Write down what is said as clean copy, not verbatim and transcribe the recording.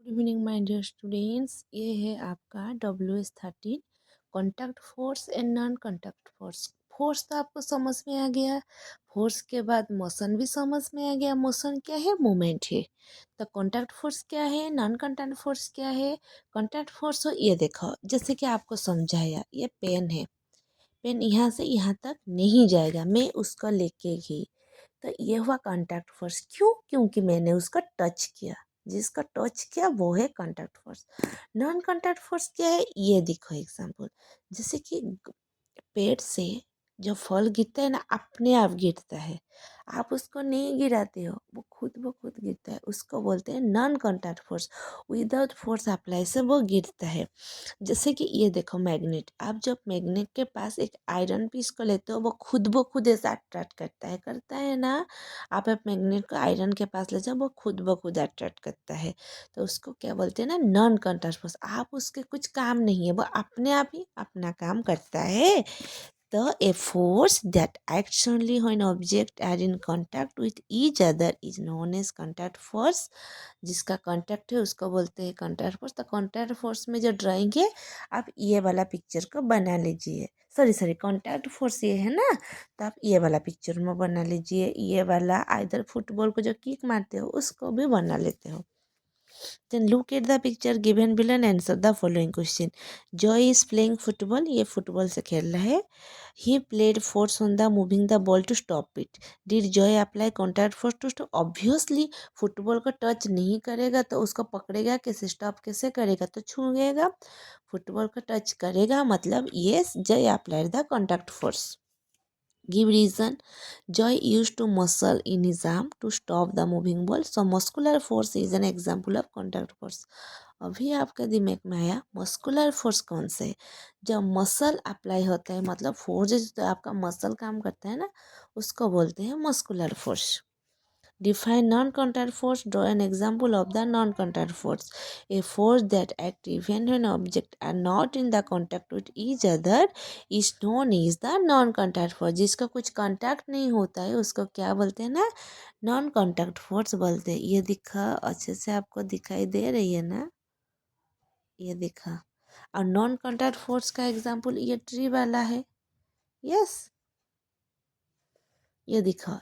Good evening my dear students. ये है आपका WS13 contact force and non contact force. Force तो आपको समझ में आ गया। फोर्स के बाद मोशन भी समझ में आ गया। मोशन क्या है? मूवमेंट है। तो कॉन्टैक्ट फोर्स क्या है, नॉन कॉन्टैक्ट फोर्स क्या है? कॉन्टैक्ट फोर्स हो, ये देखो जैसे कि आपको समझाया, ये पेन है। पेन यहाँ से यहाँ तक नहीं जाएगा, मैं उसको लेके गई तो ये हुआ कॉन्टैक्ट फोर्स। क्यों? क्योंकि मैंने उसका टच किया। जिसका टच किया वो है contact force. Non contact force क्या है? ये देखो एग्जांपल, जैसे कि पेड़ से जो फल गिरता है ना, अपने आप गिरता है। आप उसको नहीं गिराते हो, वो खुद ब खुद गिरता है। उसको बोलते हैं non contact force. Without force apply से वो गिरता है। जैसे कि ये देखो मैग्नेट, आप जब मैग्नेट के पास एक आयरन पीस को लेते हो, वो खुद ब खुद ऐसा अट्रैक्ट करता है ना। आप मैग्नेट को आयरन के पास ले जाओ, वो खुद ब खुद अट्रैक्ट करता है। तो उसको क्या बोलते हैं ना, नॉन कॉन्टैक्ट फोर्स। आप उसके कुछ काम नहीं है, वो अपने आप ही अपना काम करता है। A force that acts only when objects are in contact with each other is known as contact force। जिसका कांटेक्ट है उसको बोलते हैं कांटेक्ट फोर्स। तो कांटेक्ट फोर्स में जो ड्राइंग है, आप ये वाला पिक्चर को बना लीजिए। सॉरी कांटेक्ट फोर्स ये है ना, तो आप ये वाला पिक्चर में बना लीजिए। ये वाला आइदर फुटबॉल को जो किक मारते हो उसको भी बना लेते हो। Then look at the picture given below and answer the following question. Joy is playing football. ये फुटबॉल से खेल रहा है। He played force on the moving the ball to stop it. Did Joy apply contact force to stop? Obviously football को touch नहीं करेगा तो उसको पकड़ेगा कैसे, स्टॉप कैसे करेगा? तो छूएगा। फुटबॉल को टच करेगा मतलब yes, Joy applied the contact force. Give reason. Joy used to muscle in his arm to stop the moving ball. So muscular force is an example of contact force. अभी आपके दिमाग में आया muscular force कौन सा है? जब muscle apply होता है, मतलब फोर्स जो आपका मसल काम करता है ना, उसको बोलते हैं muscular force. Define non-contact force. Draw an example of the non-contact force. A force that acts even when objects are not in the contact with each other is known as the non-contact force. जिसका कुछ contact नहीं होता है उसको क्या बोलते हैं ना, नॉन कॉन्टैक्ट फोर्स बोलते हैं। ये दिखा अच्छे से, आपको दिखाई दे रही है ना? ये दिखा। और नॉन कॉन्टैक्ट फोर्स का एग्जाम्पल ये ट्री वाला है। यस, ये दिखा